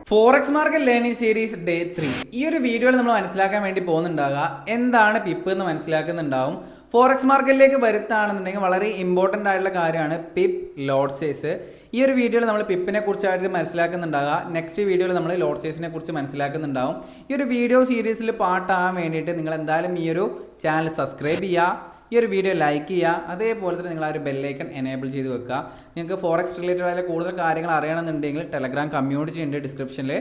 Forex market learning series day 3 ഈ ഒരു വീഡിയോയിൽ നമ്മൾ മനസ്സിലാക്കാൻ വേണ്ടി പോകുന്നുണ്ടാകുക എന്താണ് പിപ്പ് എന്ന് മനസ്സിലാക്കുന്നുണ്ടാവും. ഫോറക്സ് മാർക്കറ്റിലേക്ക് വരുത്താണെന്നുണ്ടെങ്കിൽ വളരെ ഇമ്പോർട്ടൻ്റ് ആയിട്ടുള്ള കാര്യമാണ് പിപ്പ് ലോട്ട് സൈസ്. ഈ ഒരു വീഡിയോയിൽ നമ്മൾ പിപ്പിനെ കുറിച്ചായിട്ട് മനസ്സിലാക്കുന്നുണ്ടാകുക. നെക്സ്റ്റ് വീഡിയോയിൽ നമ്മൾ ലോട്ട് സൈസിനെ കുറിച്ച് മനസ്സിലാക്കുന്നുണ്ടാവും. ഈ ഒരു വീഡിയോ സീരീസിൽ പാർട്ടാകാൻ വേണ്ടിയിട്ട് നിങ്ങൾ എന്തായാലും ഈ ഒരു ചാനൽ സബ്സ്ക്രൈബ് ചെയ്യുക, ഈ ഒരു വീഡിയോ ലൈക്ക് ചെയ്യുക, അതേപോലെ തന്നെ നിങ്ങൾ ആ ഒരു ബെല്ലൈക്കൺ എനേബിൾ ചെയ്ത് വെക്കുക. നിങ്ങൾക്ക് ഫോറക്സ് റിലേറ്റഡ് ആയ കൂടുതൽ കാര്യങ്ങൾ അറിയണമെന്നുണ്ടെങ്കിൽ ടെലഗ്രാം കമ്മ്യൂണിറ്റി ഉണ്ട് ഡിസ്ക്രിപ്ഷനിൽ.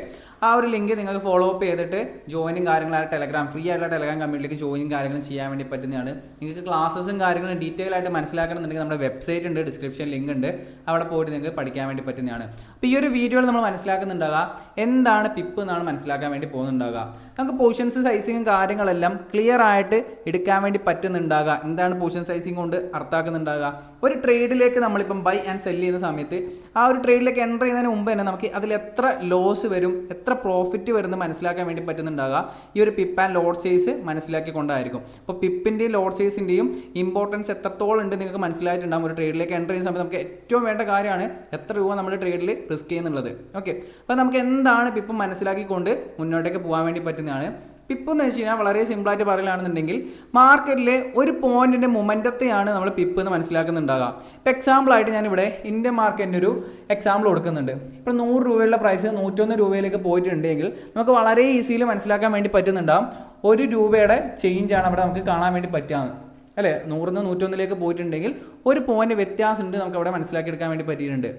ആ ഒരു ലിങ്ക് നിങ്ങൾക്ക് ഫോളോ അപ്പ് ചെയ്തിട്ട് ജോയിനും കാര്യങ്ങളായ ടെലഗ്രാം ഫ്രീ ആയിട്ടുള്ള ടെലഗ്രാം കമ്മ്യൂണിറ്റിക്ക് ജോയിനും കാര്യങ്ങളും ചെയ്യാൻ വേണ്ടി പറ്റുന്നതാണ്. നിങ്ങൾക്ക് ക്ലാസ്സസും കാര്യങ്ങളും ഡീറ്റെയിൽ ആയിട്ട് മനസ്സിലാക്കണമെന്നുണ്ടെങ്കിൽ നമ്മുടെ വെബ്സൈറ്റ് ഉണ്ട്, ഡിസ്ക്രിപ്ഷൻ ലിങ്ക് ഉണ്ട്, അവിടെ പോയിട്ട് നിങ്ങൾക്ക് പഠിക്കാൻ വേണ്ടി പറ്റുന്നതാണ്. അപ്പോൾ ഈ ഒരു വീഡിയോയിൽ നമ്മൾ മനസ്സിലാക്കുന്നുണ്ടാകുക എന്താണ് പിപ്പ് എന്നാണ് മനസ്സിലാക്കാൻ വേണ്ടി പോകുന്നുണ്ടാകുക. നമുക്ക് പൊസിഷൻസ് സൈസിങ്ങും കാര്യങ്ങളെല്ലാം ക്ലിയർ ആയിട്ട് എടുക്കാൻ വേണ്ടി പറ്റുന്നുണ്ടാകുക. എന്താണ് പൊസിഷൻ സൈസിങ് കൊണ്ട് അർത്ഥമാക്കുന്നുണ്ടാകുക? ഒരു ട്രേഡിലേക്ക് നമ്മളിപ്പം ബൈ ആൻഡ് സെല് ചെയ്യുന്ന സമയത്ത് ആ ഒരു ട്രേഡിലേക്ക് എൻ്റർ ചെയ്യുന്നതിന് മുമ്പ് തന്നെ നമുക്ക് അതിൽ എത്ര ലോസ് വരും, എത്ര പ്രോഫിറ്റ് വരുന്നത് മനസ്സിലാക്കാൻ വേണ്ടി പറ്റുന്നുണ്ടാകുക ഈ ഒരു പിപ്പ് ആൻഡ് ലോട്ട് സൈസ് മനസ്സിലാക്കിക്കൊണ്ടായിരിക്കും. അപ്പോൾ പിപ്പിൻ്റെയും ലോട്ട് സൈസിൻ്റെയും ഇമ്പോർട്ടൻസ് എത്രത്തോളം ഉണ്ട് നിങ്ങൾക്ക് മനസ്സിലായിട്ടുണ്ടാകും. ഒരു ട്രേഡിലേക്ക് എൻ്റർ ചെയ്യുന്ന സമയത്ത് നമുക്ക് ഏറ്റവും വേണ്ട കാര്യമാണ് എത്ര രൂപ നമ്മുടെ ട്രേഡിൽ റിസ്ക് ചെയ്യുന്നുള്ളത്. ഓക്കെ, അപ്പോൾ നമുക്ക് എന്താണ് പിപ്പ് മനസ്സിലാക്കിക്കൊണ്ട് മുന്നോട്ടേക്ക് പോകാൻ വേണ്ടി പറ്റുന്നതാണ്. പിപ്പ് എന്ന് വെച്ച് കഴിഞ്ഞാൽ വളരെ സിമ്പിളായിട്ട് പറയുകയാണെന്നുണ്ടെങ്കിൽ മാർക്കറ്റിലെ ഒരു പോയിന്റിൻ്റെ മൊമെൻറ്റത്തെയാണ് നമ്മൾ പിപ്പ് എന്ന് മനസ്സിലാക്കുന്നുണ്ടാകുക. ഇപ്പോൾ എക്സാമ്പിളായിട്ട് ഞാനിവിടെ ഇന്ത്യൻ മാർക്കറ്റിൻ്റെ ഒരു എക്സാമ്പിൾ കൊടുക്കുന്നുണ്ട്. ഇപ്പോൾ 100 രൂപയുള്ള പ്രൈസ് 101 രൂപയിലേക്ക് പോയിട്ടുണ്ടെങ്കിൽ നമുക്ക് വളരെ ഈസിയിൽ മനസ്സിലാക്കാൻ വേണ്ടി പറ്റുന്നുണ്ടാകും 1 രൂപയുടെ ചേഞ്ചാണ് അവിടെ നമുക്ക് കാണാൻ വേണ്ടി പറ്റുകയാണ്, അല്ലേ? 100 നിന്ന് 101 പോയിട്ടുണ്ടെങ്കിൽ ഒരു പോയിന്റ് വ്യത്യാസമുണ്ട്, നമുക്ക് അവിടെ മനസ്സിലാക്കിയെടുക്കാൻ വേണ്ടി പറ്റിയിട്ടുണ്ട്.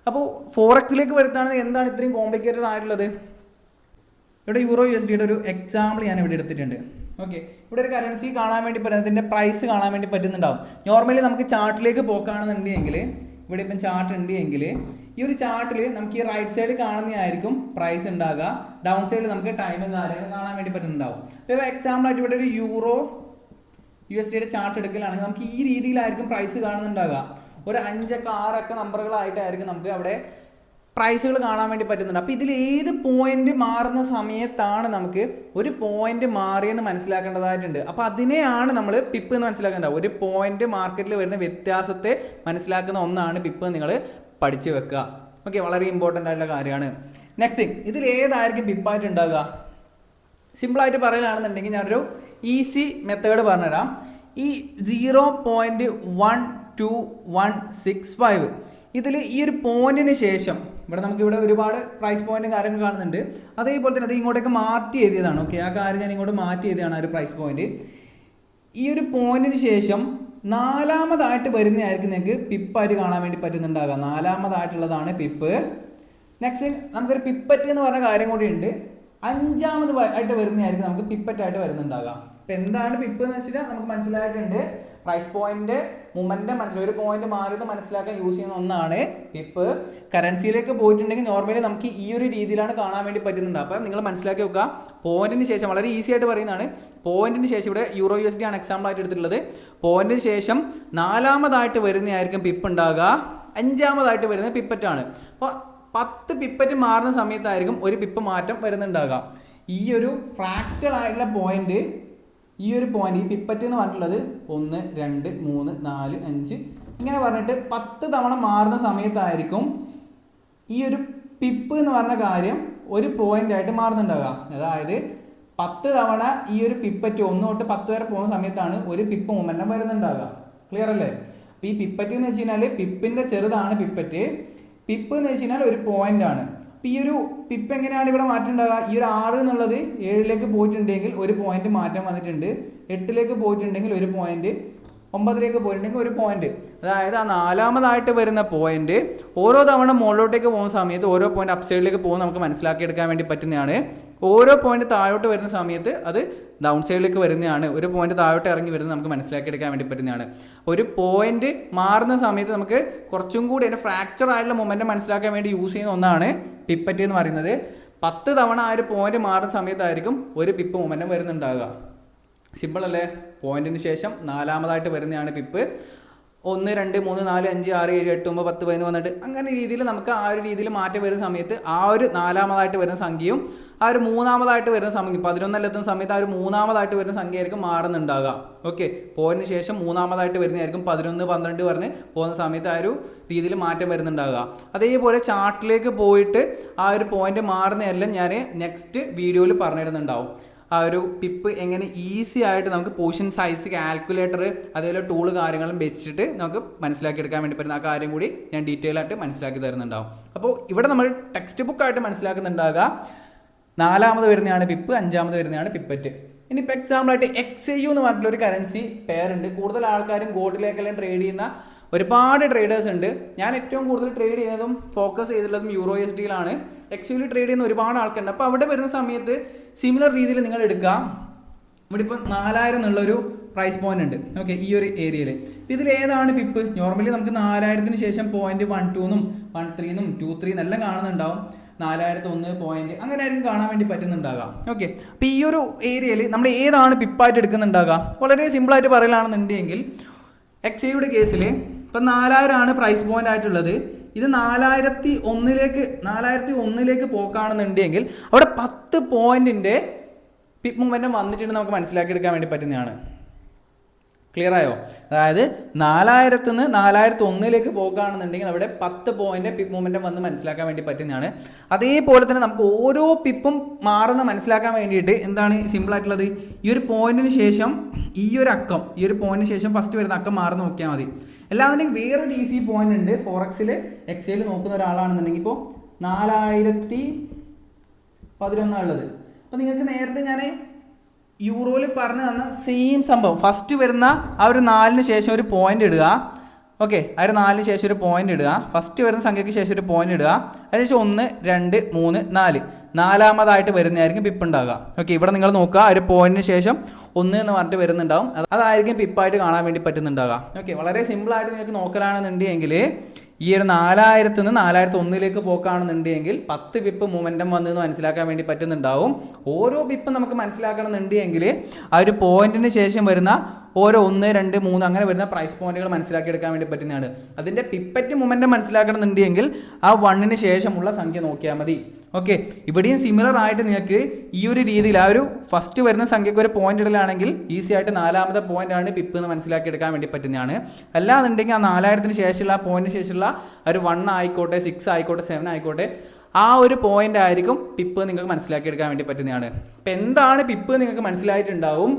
അപ്പോൾ ഫോറക്സിലേക്ക് വരുത്താണെങ്കിൽ എന്താണ് ഇത്രയും കോംപ്ലിക്കേറ്റഡ് ആയിട്ടുള്ളത്? ഇവിടെ യൂറോ USDയുടെ ഒരു എക്സാമ്പിൾ ഞാൻ ഇവിടെ എടുത്തിട്ടുണ്ട്. ഓക്കെ, ഇവിടെ ഒരു കറൻസി കാണാൻ വേണ്ടി പറ്റും, അതിൻ്റെ പ്രൈസ് കാണാൻ വേണ്ടി പറ്റുന്നുണ്ടാവും. നോർമലി നമുക്ക് ചാർട്ടിലേക്ക് പോക്കുകയാണെന്നുണ്ടെങ്കിൽ ഇവിടെ ഇപ്പം ചാർട്ട് ഉണ്ട് എങ്കിൽ ഈ ഒരു ചാർട്ടിൽ നമുക്ക് ഈ റൈറ്റ് സൈഡ് കാണുന്നതായിരിക്കും പ്രൈസ് ഉണ്ടാകുക, ഡൗൺ സൈഡിൽ നമുക്ക് ടൈമും കാര്യങ്ങളും കാണാൻ വേണ്ടി പറ്റുന്നുണ്ടാവും. ഇപ്പോൾ എക്സാമ്പിളായിട്ട് ഇവിടെ ഒരു യൂറോ USDയുടെ ചാർട്ട് എടുക്കലാണെങ്കിൽ നമുക്ക് ഈ രീതിയിലായിരിക്കും പ്രൈസ് കാണുന്നുണ്ടാകുക. ഒരു 5 ഒക്കെ 6 ഒക്കെ നമ്പറുകളായിട്ടായിരിക്കും നമുക്ക് അവിടെ പ്രൈസുകൾ കാണാൻ വേണ്ടി പറ്റുന്നുണ്ട്. അപ്പോൾ ഇതിൽ ഏത് പോയിന്റ് മാറുന്ന സമയത്താണ് നമുക്ക് ഒരു പോയിന്റ് മാറിയെന്ന് മനസ്സിലാക്കേണ്ടതായിട്ടുണ്ട്. അപ്പോൾ അതിനെയാണ് നമ്മൾ പിപ്പ് എന്ന് മനസ്സിലാക്കേണ്ടത്. ഒരു പോയിന്റ് മാർക്കറ്റിൽ വരുന്ന വ്യത്യാസത്തെ മനസ്സിലാക്കുന്ന ഒന്നാണ് പിപ്പ്, നിങ്ങൾ പഠിച്ചു വെക്കുക. ഓക്കെ, വളരെ ഇമ്പോർട്ടൻ്റ് ആയിട്ടുള്ള കാര്യമാണ്. നെക്സ്റ്റ് തിങ്, ഇതിൽ ഏതായിരിക്കും പിപ്പായിട്ട് ഉണ്ടാകുക? സിമ്പിളായിട്ട് പറയുകയാണെന്നുണ്ടെങ്കിൽ ഞാനൊരു ഈസി മെത്തേഡ് പറഞ്ഞുതരാം. ഈ 0.12165 ഇതിൽ ഈ ഒരു പോയിന്റിന് ശേഷം ഇവിടെ നമുക്ക് ഇവിടെ ഒരുപാട് പ്രൈസ് പോയിന്റും കാര്യങ്ങൾ കാണുന്നുണ്ട്. അതേപോലെ തന്നെ അത് ഇങ്ങോട്ടേക്ക് മാറ്റി എഴുതിയതാണ്. ഓക്കെ, ആ കാര്യം ഞാൻ ഇങ്ങോട്ട് മാറ്റി എഴുതിയാണ് ആ ഒരു പ്രൈസ് പോയിന്റ്. ഈ ഒരു പോയിന്റിന് ശേഷം 4ാമതായിട്ട് വരുന്നതായിരിക്കും നിങ്ങൾക്ക് പിപ്പായിട്ട് കാണാൻ വേണ്ടി പറ്റുന്നുണ്ടാകുക. 4ാമതായിട്ടുള്ളതാണ് പിപ്പ്. നെക്സ്റ്റ് നമുക്കൊരു പിപ്പറ്റ് എന്ന് പറഞ്ഞ കാര്യം കൂടി ഉണ്ട്. 5ാമത് ആയിട്ട് വരുന്നതായിരിക്കും നമുക്ക് പിപ്പറ്റായിട്ട് വരുന്നുണ്ടാകുക. ഇപ്പം എന്താണ് പിപ്പ് എന്ന് വെച്ചാൽ നമുക്ക് മനസ്സിലായിട്ടുണ്ട്. പ്രൈസ് പോയിന്റ് മൊമെന്റം മനസ്സിലായി, ഒരു പോയിന്റ് മാറിയത് മനസ്സിലാക്കാൻ യൂസ് ചെയ്യുന്ന ഒന്നാണ് പിപ്പ്. കറൻസിയിലേക്ക് പോയിട്ടുണ്ടെങ്കിൽ നോർമലി നമുക്ക് ഈ ഒരു രീതിയിലാണ് കാണാൻ വേണ്ടി പറ്റുന്നുണ്ട്. അപ്പോൾ നിങ്ങൾ മനസ്സിലാക്കി വെക്കുക, പോയിന്റിന് ശേഷം വളരെ ഈസി ആയിട്ട് പറയുന്നതാണ്. പോയിന്റിന് ശേഷം ഇവിടെ യൂറോ USD ആണ് എക്സാമ്പിൾ ആയിട്ട് എടുത്തിട്ടുള്ളത്. പോയിന്റിന് ശേഷം 4ാമതായിട്ട് വരുന്നതായിരിക്കും പിപ്പ് ഉണ്ടാകുക, 5ാമതായിട്ട് വരുന്നത് പിപ്പറ്റാണ്. അപ്പോൾ 10 പിപ്പറ്റ് മാറുന്ന സമയത്തായിരിക്കും ഒരു പിപ്പ് മാറ്റം വരുന്നുണ്ടാകുക. ഈ ഒരു ഫ്രാക്ചർ ആയിട്ടുള്ള പോയിന്റ്, ഈ ഒരു പോയിന്റ്, ഈ പിപ്പറ്റ് എന്ന് പറഞ്ഞിട്ടുള്ളത് 1 2 3 4 5 ഇങ്ങനെ പറഞ്ഞിട്ട് 10 തവണ മാറുന്ന സമയത്തായിരിക്കും ഈ ഒരു പിപ്പ് എന്ന് പറഞ്ഞ കാര്യം ഒരു പോയിന്റ് ആയിട്ട് മാറുന്നുണ്ടാകുക. അതായത് 10 തവണ ഈ ഒരു പിപ്പറ്റ് 1 തൊട്ട് 10 വരെ പോകുന്ന സമയത്താണ് ഒരു പിപ്പ് മൊമെന്റം വരുന്നുണ്ടാകുക. ക്ലിയർ അല്ലേ? അപ്പോൾ ഈ പിപ്പറ്റ് എന്ന് വെച്ച് കഴിഞ്ഞാൽ പിപ്പിന്റെ ചെറുതാണ് പിപ്പറ്റ്. പിപ്പ് എന്ന് വെച്ച് കഴിഞ്ഞാൽ ഒരു പോയിന്റ് ആണ്. അപ്പോൾ ഈ ഒരു പിപ്പ് എങ്ങനെയാണ് ഇവിടെ മാറ്റം ഉണ്ടാകുക? ഈ ഒരു 6 എന്നുള്ളത് 7ലേക്ക് പോയിട്ടുണ്ടെങ്കിൽ ഒരു പോയിന്റ് മാറ്റം വന്നിട്ടുണ്ട്, 8ലേക്ക് പോയിട്ടുണ്ടെങ്കിൽ ഒരു പോയിന്റ്, 9ലേക്ക് പോയിട്ടുണ്ടെങ്കിൽ ഒരു പോയിന്റ്. അതായത് ആ 4ാമതായിട്ട് വരുന്ന പോയിന്റ് ഓരോ തവണ മുകളിലോട്ടേക്ക് പോകുന്ന സമയത്ത് ഓരോ പോയിന്റ് അപ്പ് സൈഡിലേക്ക് പോകുന്ന നമുക്ക് മനസ്സിലാക്കിയെടുക്കാൻ വേണ്ടി പറ്റുന്നതാണ്. ഓരോ പോയിന്റ് താഴോട്ട് വരുന്ന സമയത്ത് അത് ഡൗൺ സൈഡിലേക്ക് വരുന്നതാണ്. ഒരു പോയിന്റ് താഴോട്ട് ഇറങ്ങി വരുന്നത് നമുക്ക് മനസ്സിലാക്കിയെടുക്കാൻ വേണ്ടി പറ്റുന്നതാണ്. ഒരു പോയിന്റ് മാറുന്ന സമയത്ത് നമുക്ക് കുറച്ചും കൂടി അതിൻ്റെ ഫ്രാക്ചർ ആയിട്ടുള്ള മൊമെന്റം മനസ്സിലാക്കാൻ വേണ്ടി യൂസ് ചെയ്യുന്ന ഒന്നാണ് പിപ്പറ്റ് എന്ന് പറയുന്നത്. 10 തവണ ആ ഒരു പോയിന്റ് മാറുന്ന സമയത്തായിരിക്കും ഒരു പിപ്പ് മൊമെന്റം വരുന്നുണ്ടാകുക. സിമ്പിൾ അല്ലേ? പോയിന്റിന് ശേഷം 4ാമതായിട്ട് വരുന്നതാണ് പിപ്പ്. 1 2 3 4 5 6 7 8 9 10 11 12 അങ്ങനെ രീതിയിൽ നമുക്ക് ആ ഒരു രീതിയിൽ മാറ്റം വരുന്ന സമയത്ത് ആ ഒരു 4ാമതായിട്ട് വരുന്ന സംഖ്യയും ആ ഒരു മൂന്നാമതായിട്ട് വരുന്ന സമയം 11 എത്തുന്ന സമയത്ത് ആ ഒരു മൂന്നാമതായിട്ട് വരുന്ന സംഖ്യ ആയിരിക്കും മാറുന്നുണ്ടാകുക. ഓക്കെ, പോയിന്റിന് ശേഷം മൂന്നാമതായിട്ട് വരുന്നതായിരിക്കും 11, 12 പറഞ്ഞ് പോകുന്ന സമയത്ത് ആ ഒരു രീതിയിൽ മാറ്റം വരുന്നുണ്ടാകുക. അതേപോലെ ചാർട്ടിലേക്ക് പോയിട്ട് ആ ഒരു പോയിന്റ് മാറുന്നതെല്ലാം ഞാൻ നെക്സ്റ്റ് വീഡിയോയിൽ പറഞ്ഞിരുന്നുണ്ടാവും. ആ ഒരു പിപ്പ് എങ്ങനെ ഈസി ആയിട്ട് നമുക്ക് പൊസിഷൻ സൈസ് കാൽക്കുലേറ്റർ അതേപോലെ ടൂള് കാര്യങ്ങളും വെച്ചിട്ട് നമുക്ക് മനസ്സിലാക്കിയെടുക്കാൻ വേണ്ടി പറ്റുന്ന ആ കാര്യം കൂടി ഞാൻ ഡീറ്റെയിൽ ആയിട്ട് മനസ്സിലാക്കി തരുന്നുണ്ടാവും. അപ്പോൾ ഇവിടെ നമ്മൾ ടെക്സ്റ്റ് ബുക്കായിട്ട് മനസ്സിലാക്കുന്നുണ്ടാകുക 4ാമത് വരുന്നതാണ് പിപ്പ്, 5ാമത് വരുന്നതാണ് പിപ്പറ്റ്. ഇനിയിപ്പോൾ എക്സാമ്പിളായിട്ട് XAU എന്ന് പറഞ്ഞിട്ടുള്ള ഒരു കറൻസി പെയർ ഉണ്ട്. കൂടുതൽ ആൾക്കാരും ഗോൾഡിലേക്കെല്ലാം ട്രേഡ് ചെയ്യുന്ന ഒരുപാട് ട്രേഡേഴ്സ് ഉണ്ട്. ഞാൻ ഏറ്റവും കൂടുതൽ ട്രേഡ് ചെയ്യുന്നതും ഫോക്കസ് ചെയ്തിട്ടുള്ളതും EURUSDയിലാണ്. XAU ട്രേഡ് ചെയ്യുന്ന ഒരുപാട് ആൾക്കാരുണ്ട്. അപ്പോൾ അവിടെ വരുന്ന സമയത്ത് സിമിലർ രീതിയിൽ നിങ്ങൾ എടുക്കുക. ഇവിടെ ഇപ്പോൾ 4000 എന്നുള്ളൊരു പ്രൈസ് പോയിന്റ് ഉണ്ട്. ഓക്കെ, ഈ ഒരു ഏരിയയിൽ ഇതിൽ ഏതാണ് പിപ്പ്? നോർമലി നമുക്ക് 4000ത്തിന് ശേഷം പോയിന്റ് 12 13 23 എന്നെല്ലാം കാണുന്നുണ്ടാവും. 4001 പോയിന്റ് അങ്ങനെ ആയിരിക്കും കാണാൻ വേണ്ടി പറ്റുന്നുണ്ടാകാം. ഓക്കെ, അപ്പോൾ ഈ ഒരു ഏരിയയിൽ നമ്മൾ ഏതാണ് പിപ്പായിട്ട് എടുക്കുന്നുണ്ടാകുക? വളരെ സിമ്പിളായിട്ട് പറയലാണെന്നുണ്ടെങ്കിൽ XAUയുടെ കേസിൽ ഇപ്പം 4000 ആണ് പ്രൈസ് പോയിന്റ് ആയിട്ടുള്ളത്. ഇത് 4001ലേക്ക് പോക്കാണെന്നുണ്ടെങ്കിൽ അവിടെ 10 പോയിന്റിൻ്റെ പിപ്പ് മൊമെൻറ്റം വന്നിട്ടുണ്ട് നമുക്ക് മനസ്സിലാക്കിയെടുക്കാൻ വേണ്ടി പറ്റുന്നതാണ്. ക്ലിയർ ആയോ? അതായത് 4000 നിന്ന് 4001ലേക്ക് പോകാണെന്നുണ്ടെങ്കിൽ അവിടെ 10 പോയിന്റ് പിപ്പ് മൊമെൻറ്റം വന്ന് മനസ്സിലാക്കാൻ വേണ്ടി പറ്റുന്നതാണ്. അതേപോലെ തന്നെ നമുക്ക് ഓരോ പിപ്പും മാറുന്ന മനസ്സിലാക്കാൻ വേണ്ടിയിട്ട് എന്താണ് സിമ്പിൾ ആയിട്ടുള്ളത്, ഈ ഒരു പോയിന്റിന് ശേഷം ഈ ഒരു പോയിന്റിന് ശേഷം ഫസ്റ്റ് വരുന്ന അക്കം മാറി നോക്കിയാൽ മതി. അല്ലാന്നുണ്ടെങ്കിൽ വേറെ DC പോയിന്റ് ഉണ്ട്. ഫോറക്സിൽ XAUയിൽ നോക്കുന്ന ഒരാളാണെന്നുണ്ടെങ്കിൽ ഇപ്പോൾ 4011 ഉള്ളത്. അപ്പോൾ നിങ്ങൾക്ക് നേരത്തെ ഞാൻ യൂറോയിൽ പറഞ്ഞു തന്ന സെയിം സംഭവം ഫസ്റ്റ് വരുന്ന ആ ഒരു 4ന് ശേഷം ഒരു പോയിന്റ് ഇടുക. ഓക്കെ, ആ ഒരു 4ന് ശേഷം ഒരു പോയിന്റ് ഇടുക. ഫസ്റ്റ് വരുന്ന സംഖ്യയ്ക്ക് ശേഷം ഒരു പോയിന്റ് ഇടുക. അതിനുശേഷം 1, 2, 3, 4 4ാമതായിട്ട് വരുന്നതായിരിക്കും പിപ്പ് ഉണ്ടാകുക. ഓക്കെ, ഇവിടെ നിങ്ങൾ നോക്കുക, ഒരു പോയിന്റിന് ശേഷം 1 എന്ന് പറഞ്ഞിട്ട് വരുന്നുണ്ടാവും. അതായിരിക്കും പിപ്പായിട്ട് കാണാൻ വേണ്ടി പറ്റുന്നുണ്ടാകുക. ഓക്കെ, വളരെ സിമ്പിളായിട്ട് നിങ്ങൾക്ക് നോക്കലാണെന്നുണ്ടെങ്കിൽ ഈ ഒരു 4000 നിന്ന് 4001ലേക്ക് പോക്കാണെന്നുണ്ടെങ്കിൽ 10 പിപ്പ് മൊമെൻറ്റം വന്നെന്ന് മനസ്സിലാക്കാൻ വേണ്ടി പറ്റുന്നുണ്ടാവും. ഓരോ പിപ്പ് നമുക്ക് മനസ്സിലാക്കണമെന്നുണ്ടെങ്കിൽ ആ ഒരു പോയിന്റിന് ശേഷം വരുന്ന ഓരോ 1, 2, 3 അങ്ങനെ വരുന്ന പ്രൈസ് പോയിന്റുകൾ മനസ്സിലാക്കിയെടുക്കാൻ വേണ്ടി പറ്റുന്നതാണ്. അതിൻ്റെ പിപ്പറ്റ് മൊമെൻറ്റം മനസ്സിലാക്കണമെന്നുണ്ടെങ്കിൽ ആ 1ന് ശേഷമുള്ള സംഖ്യ നോക്കിയാൽ മതി. ഓക്കെ, ഇവിടെയും സിമിലർ ആയിട്ട് നിങ്ങൾക്ക് ഈ ഒരു രീതിയിൽ ആ ഒരു ഫസ്റ്റ് വരുന്ന സംഖ്യയ്ക്ക് ഒരു പോയിന്റ് ഇടലാണെങ്കിൽ ഈസി ആയിട്ട് 4ാമത്തെ പോയിന്റ് ആണ് പിപ്പ് എന്ന് മനസ്സിലാക്കിയെടുക്കാൻ വേണ്ടി പറ്റുന്നതാണ്. അല്ലാന്നുണ്ടെങ്കിൽ ആ 4000ത്തിന് ശേഷമുള്ള ആ പോയിന്റിന് ശേഷമുള്ള ഒരു 1 ആയിക്കോട്ടെ 6 ആയിക്കോട്ടെ 7 ആയിക്കോട്ടെ ആ ഒരു പോയിന്റ് ആയിരിക്കും പിപ്പ് നിങ്ങൾക്ക് മനസ്സിലാക്കിയെടുക്കാൻ വേണ്ടി പറ്റുന്നതാണ്. അപ്പം എന്താണ് പിപ്പ് നിങ്ങൾക്ക് മനസ്സിലായിട്ടുണ്ടാവും.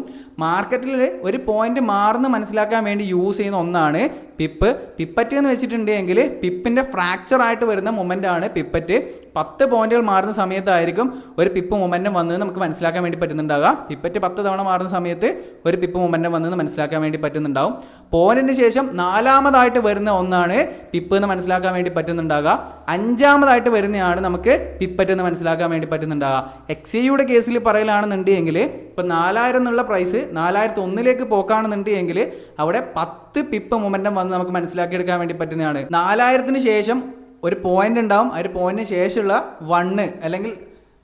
മാർക്കറ്റിൽ ഒരു പോയിന്റ് മാറുന്ന മനസ്സിലാക്കാൻ വേണ്ടി യൂസ് ചെയ്യുന്ന ഒന്നാണ് പിപ്പ്. പിപ്പറ്റ് എന്ന് വെച്ചിട്ടുണ്ടെങ്കിൽ പിപ്പിൻ്റെ ഫ്രാക്ചർ ആയിട്ട് വരുന്ന മൊമെൻ്റ് ആണ് പിപ്പറ്റ്. 10 പോയിന്റുകൾ മാറുന്ന സമയത്തായിരിക്കും ഒരു പിപ്പ് മൊമെൻറ്റം വന്നതെന്ന് നമുക്ക് മനസ്സിലാക്കാൻ വേണ്ടി പറ്റുന്നുണ്ടാകുക. പിപ്പറ്റ് 10 തവണ മാറുന്ന സമയത്ത് ഒരു പിപ്പ് മൊമെൻറ്റം വന്നതെന്ന് മനസ്സിലാക്കാൻ വേണ്ടി പറ്റുന്നുണ്ടാവും. പോയിന്റിന് ശേഷം 4ാമതായിട്ട് വരുന്ന ഒന്നാണ് പിപ്പ് എന്ന് മനസ്സിലാക്കാൻ വേണ്ടി പറ്റുന്നുണ്ടാകുക. 5ാമതായിട്ട് വരുന്നതാണ് നമുക്ക് പിപ്പറ്റ് എന്ന് മനസ്സിലാക്കാൻ വേണ്ടി പറ്റുന്നുണ്ടാകുക. XAUയുടെ കേസിൽ പറയലാണെന്നുണ്ടെങ്കിൽ ഇപ്പോൾ 4000 എന്നുള്ള പ്രൈസ് 4001ലേക്ക് പോക്കാണെന്നുണ്ടെങ്കിൽ അവിടെ 10 പിപ്പ് മൊമെൻറ്റം വന്ന് നമുക്ക് മനസ്സിലാക്കിയെടുക്കാൻ വേണ്ടി പറ്റുന്നതാണ്. 4000ത്തിന് ശേഷം ഒരു പോയിന്റ് ഉണ്ടാവും. ആ ഒരു പോയിന്റിന് ശേഷമുള്ള 1 അല്ലെങ്കിൽ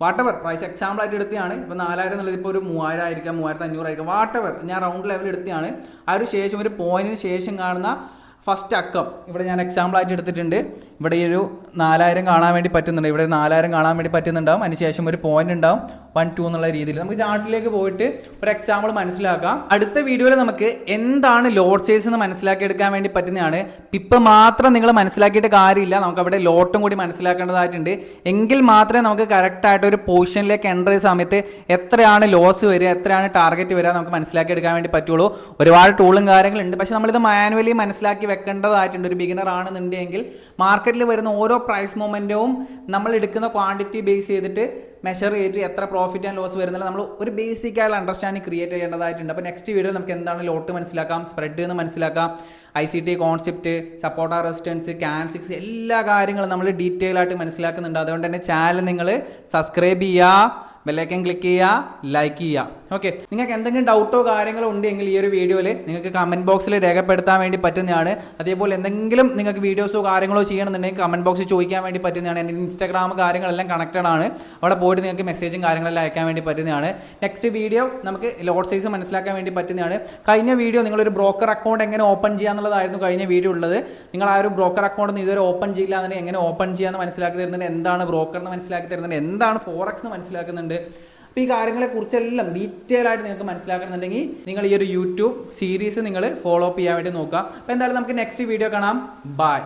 വാട്ടവർ പ്രൈസ് എക്സാമ്പിൾ ആയിട്ട് എടുത്തതാണ്. ഇപ്പോൾ 4000 എന്നുള്ളത് ഇപ്പോൾ ഒരു 3000 ആയിരിക്കാം, 3500 ആയിരിക്കാം, വാട്ടവർ ഞാൻ റൗണ്ട് ലെവൽ എടുത്തതാണ്. ആ ഒരു ശേഷം ഒരു പോയിന്റിന് ശേഷം കാണുന്ന ഫസ്റ്റ് അക്കം ഇവിടെ ഞാൻ എക്സാമ്പിൾ ആയിട്ട് എടുത്തിട്ടുണ്ട്. ഇവിടെ ഈ ഒരു 4000 കാണാൻ വേണ്ടി പറ്റുന്നുണ്ട്. ഇവിടെ 4000 കാണാൻ വേണ്ടി പറ്റുന്നുണ്ടാവും. അതിനുശേഷം ഒരു പോയിന്റ് ഉണ്ടാവും 1, 2 എന്നുള്ള രീതിയിൽ. നമുക്ക് ചാർട്ടിലേക്ക് പോയിട്ട് ഒരു എക്സാമ്പിൾ മനസ്സിലാക്കാം. അടുത്ത വീഡിയോയിൽ നമുക്ക് എന്താണ് ലോട്ട് സൈസ് എന്ന് മനസ്സിലാക്കിയെടുക്കാൻ വേണ്ടി പറ്റുന്നതാണ്. പിപ്പ് മാത്രം നിങ്ങൾ മനസ്സിലാക്കിയിട്ട് കാര്യമില്ല, നമുക്ക് അവിടെ ലോട്ടും കൂടി മനസ്സിലാക്കേണ്ടതായിട്ടുണ്ട്. എങ്കിൽ മാത്രമേ നമുക്ക് കറക്റ്റായിട്ട് ഒരു പൊസിഷനിലേക്ക് എൻ്റർ ചെയ്യുന്ന സമയത്ത് എത്രയാണ് ലോസ് വരിക, എത്രയാണ് ടാർഗറ്റ് വരിക നമുക്ക് മനസ്സിലാക്കിയെടുക്കാൻ വേണ്ടി പറ്റുള്ളൂ. ഒരുപാട് ടൂളും കാര്യങ്ങളുണ്ട്, പക്ഷേ നമ്മളിത് മാനുവലി മനസ്സിലാക്കി വെക്കേണ്ടതായിട്ടുണ്ട്. ഒരു ബിഗിനർ ആണെന്നുണ്ടെങ്കിൽ മാർക്കറ്റിൽ വരുന്ന ഓരോ പ്രൈസ് മൊമെൻറ്റവും നമ്മൾ എടുക്കുന്ന ക്വാണ്ടിറ്റി ബേസ് ചെയ്തിട്ട് മെഷർ ചെയ്തിട്ട് എത്ര പ്രോഫിറ്റ് ആൻഡ് ലോസ് വരുന്നില്ല നമ്മൾ ഒരു ബേസിക് ആയിട്ടുള്ള അണ്ടർസ്റ്റാൻഡിങ് ക്രിയേറ്റ് ചെയ്യേണ്ടതായിട്ടുണ്ട്. അപ്പോൾ നെക്സ്റ്റ് വീഡിയോയിൽ നമുക്ക് എന്താണ് ലോട്ട് മനസ്സിലാക്കാം, സ്പ്രെഡ് എന്ന് മനസ്സിലാക്കാം, ICT concept, support resistance, candles എല്ലാ കാര്യങ്ങളും നമ്മൾ ഡീറ്റെയിൽ ആയിട്ട് മനസ്സിലാക്കുന്നുണ്ട്. അതുകൊണ്ട് തന്നെ ചാനൽ നിങ്ങൾ സബ്സ്ക്രൈബ് ചെയ്യുക, ബെൽ ഐക്കൺ ക്ലിക്ക് ചെയ്യുക, ലൈക്ക് ചെയ്യുക. ഓക്കെ, നിങ്ങൾക്ക് എന്തെങ്കിലും ഡൗട്ടോ കാര്യങ്ങളോ ഉണ്ടെങ്കിൽ ഈ ഒരു വീഡിയോയിൽ നിങ്ങൾക്ക് കമൻറ്റ് ബോക്സിൽ രേഖപ്പെടുത്താൻ വേണ്ടി പറ്റുന്നതാണ്. അതേപോലെ എന്തെങ്കിലും നിങ്ങൾക്ക് വീഡിയോസോ കാര്യങ്ങളോ ചെയ്യണമെന്നുണ്ടെങ്കിൽ കമൻറ്റ് ബോക്സിൽ ചോദിക്കാൻ വേണ്ടി പറ്റുന്നതാണ്. എൻ്റെ ഇൻസ്റ്റാഗ്രാം കാര്യങ്ങളെല്ലാം കണക്റ്റഡ് ആണ്, അവിടെ പോയിട്ട് നിങ്ങൾക്ക് മെസ്സേജും കാര്യങ്ങളെല്ലാം അയക്കാൻ വേണ്ടി പറ്റുന്നതാണ്. നെക്സ്റ്റ് വീഡിയോ നമുക്ക് ലോട്ട് സൈസ് മനസ്സിലാക്കാൻ വേണ്ടി പറ്റുന്നതാണ്. കഴിഞ്ഞ വീഡിയോ നിങ്ങളൊരു ബ്രോക്കർ അക്കൗണ്ട് എങ്ങനെ ഓപ്പൺ ചെയ്യാന്നുള്ളതായിരുന്നു കഴിഞ്ഞ വീഡിയോ ഉള്ളത്. നിങ്ങൾ ആ ഒരു ബ്രോക്കർ അക്കൗണ്ട് ഇതുവരെ ഓപ്പൺ ചെയ്യില്ല എന്നുണ്ടെങ്കിൽ എങ്ങനെ ഓപ്പൺ ചെയ്യാമെന്ന് മനസ്സിലാക്കി തരുന്നുണ്ട്, എന്താണ് ബ്രോക്കർ എന്ന് മനസ്സിലാക്കി തരുന്നുണ്ട്, എന്താണ് ഫോറക്സ് എന്ന് മനസ്സിലാക്കുന്നുണ്ട്. അപ്പോൾ ഈ കാര്യങ്ങളെക്കുറിച്ചെല്ലാം ഡീറ്റെയിൽ ആയിട്ട് നിങ്ങൾക്ക് മനസ്സിലാക്കണമെന്നുണ്ടെങ്കിൽ നിങ്ങൾ ഈ ഒരു യൂട്യൂബ് സീരീസ് നിങ്ങൾ ഫോളോ അപ്പ് ചെയ്യാൻ വേണ്ടി നോക്കുക. അപ്പോൾ എന്തായാലും നമുക്ക് നെക്സ്റ്റ് വീഡിയോ കാണാം. ബൈ.